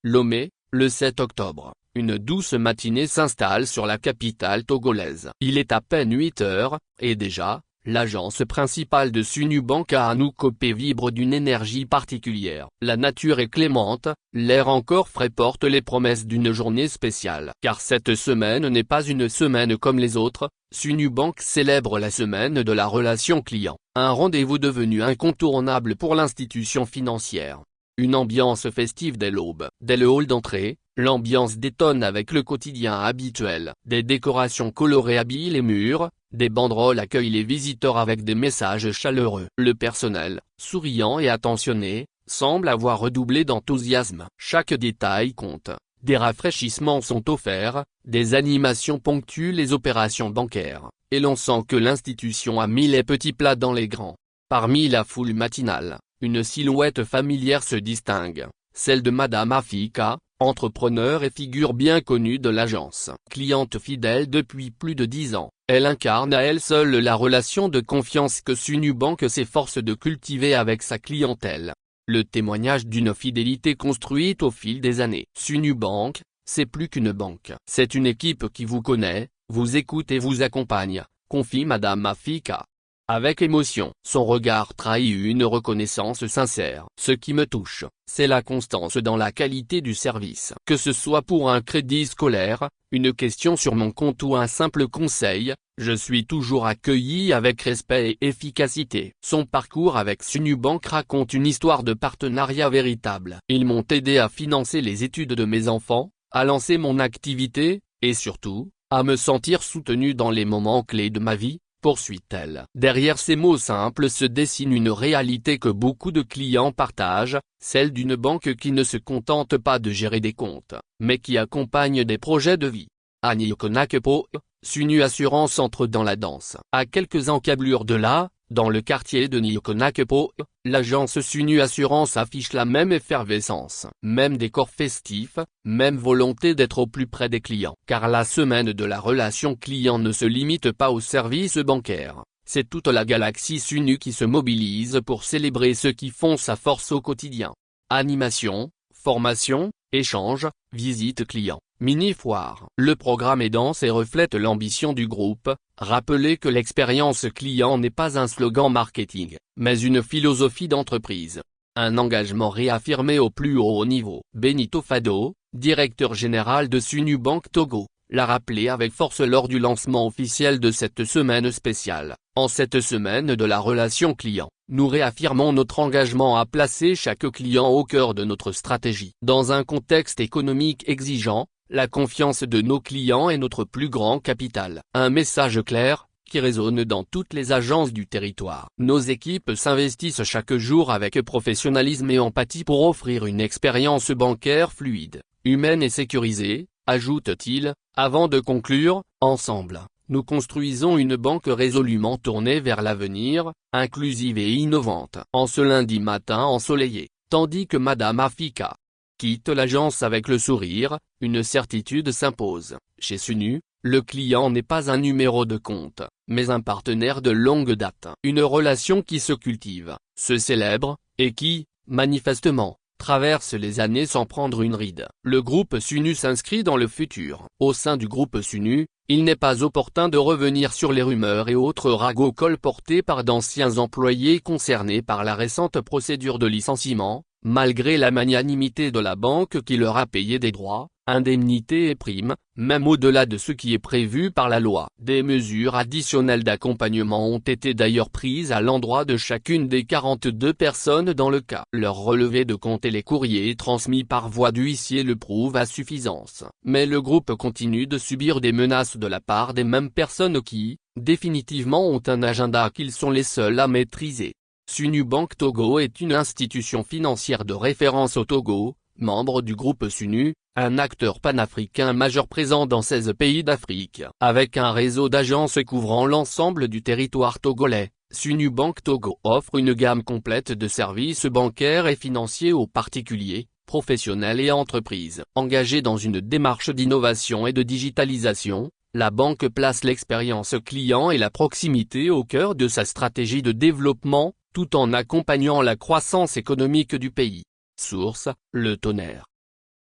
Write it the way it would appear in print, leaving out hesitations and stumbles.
Lomé, le 7 octobre, une douce matinée s'installe sur la capitale togolaise. Il est à peine 8 heures, et déjà, l'agence principale de Sunu-Bank à Anoukopé vibre d'une énergie particulière. La nature est clémente, l'air encore frais porte les promesses d'une journée spéciale. Car cette semaine n'est pas une semaine comme les autres, Sunu-Bank célèbre la semaine de la relation client, un rendez-vous devenu incontournable pour l'institution financière. Une ambiance festive dès l'aube. Dès le hall d'entrée, l'ambiance détonne avec le quotidien habituel. Des décorations colorées habillent les murs, des banderoles accueillent les visiteurs avec des messages chaleureux. Le personnel, souriant et attentionné, semble avoir redoublé d'enthousiasme. Chaque détail compte. Des rafraîchissements sont offerts, des animations ponctuent les opérations bancaires, et l'on sent que l'institution a mis les petits plats dans les grands. Parmi la foule matinale, une silhouette familière se distingue, celle de Madame Afika, entrepreneur et figure bien connue de l'agence. Cliente fidèle depuis plus de 10 ans, elle incarne à elle seule la relation de confiance que Sunu-Bank s'efforce de cultiver avec sa clientèle. Le témoignage d'une fidélité construite au fil des années. Sunu-Bank, c'est plus qu'une banque. C'est une équipe qui vous connaît, vous écoute et vous accompagne, confie Madame Afika. Avec émotion, son regard trahit une reconnaissance sincère. Ce qui me touche, c'est la constance dans la qualité du service. Que ce soit pour un crédit scolaire, une question sur mon compte ou un simple conseil, je suis toujours accueilli avec respect et efficacité. Son parcours avec Sunu-Bank raconte une histoire de partenariat véritable. Ils m'ont aidé à financer les études de mes enfants, à lancer mon activité, et surtout, à me sentir soutenu dans les moments clés de ma vie, poursuit-elle. Derrière ces mots simples se dessine une réalité que beaucoup de clients partagent, celle d'une banque qui ne se contente pas de gérer des comptes, mais qui accompagne des projets de vie. À Niokonakepo, Sunu Assurance entre dans la danse. À quelques encablures de là, dans le quartier de Niokonakepo, l'agence Sunu Assurance affiche la même effervescence, même décor festif, même volonté d'être au plus près des clients. Car la semaine de la relation client ne se limite pas aux services bancaires, c'est toute la galaxie Sunu qui se mobilise pour célébrer ceux qui font sa force au quotidien. Animation, formation, échange, visite client, mini-foire. Le programme est dense et reflète l'ambition du groupe. Rappelez que l'expérience client n'est pas un slogan marketing, mais une philosophie d'entreprise. Un engagement réaffirmé au plus haut niveau. Benito Fado, directeur général de Sunu-Bank Togo, l'a rappelé avec force lors du lancement officiel de cette semaine spéciale. En cette semaine de la relation client, nous réaffirmons notre engagement à placer chaque client au cœur de notre stratégie. Dans un contexte économique exigeant, la confiance de nos clients est notre plus grand capital. Un message clair, qui résonne dans toutes les agences du territoire. Nos équipes s'investissent chaque jour avec professionnalisme et empathie pour offrir une expérience bancaire fluide, humaine et sécurisée, ajoute-t-il, avant de conclure, ensemble, nous construisons une banque résolument tournée vers l'avenir, inclusive et innovante. En ce lundi matin ensoleillé, tandis que Madame Afika quitte l'agence avec le sourire, une certitude s'impose. Chez Sunu, le client n'est pas un numéro de compte, mais un partenaire de longue date. Une relation qui se cultive, se célèbre, et qui, manifestement, traverse les années sans prendre une ride. Le groupe Sunu s'inscrit dans le futur. Au sein du groupe Sunu, il n'est pas opportun de revenir sur les rumeurs et autres ragots colportés par d'anciens employés concernés par la récente procédure de licenciement. Malgré la magnanimité de la banque qui leur a payé des droits, indemnités et primes, même au-delà de ce qui est prévu par la loi. Des mesures additionnelles d'accompagnement ont été d'ailleurs prises à l'endroit de chacune des 42 personnes dans le cas. Leur relevé de compte et les courriers transmis par voie d'huissier le prouvent à suffisance. Mais le groupe continue de subir des menaces de la part des mêmes personnes qui, définitivement ont un agenda qu'ils sont les seuls à maîtriser. Sunu-Bank Togo est une institution financière de référence au Togo, membre du groupe Sunu, un acteur panafricain majeur présent dans 16 pays d'Afrique. Avec un réseau d'agences couvrant l'ensemble du territoire togolais, Sunu-Bank Togo offre une gamme complète de services bancaires et financiers aux particuliers, professionnels et entreprises. Engagée dans une démarche d'innovation et de digitalisation, la banque place l'expérience client et la proximité au cœur de sa stratégie de développement, tout en accompagnant la croissance économique du pays. Source, Le Tonnerre.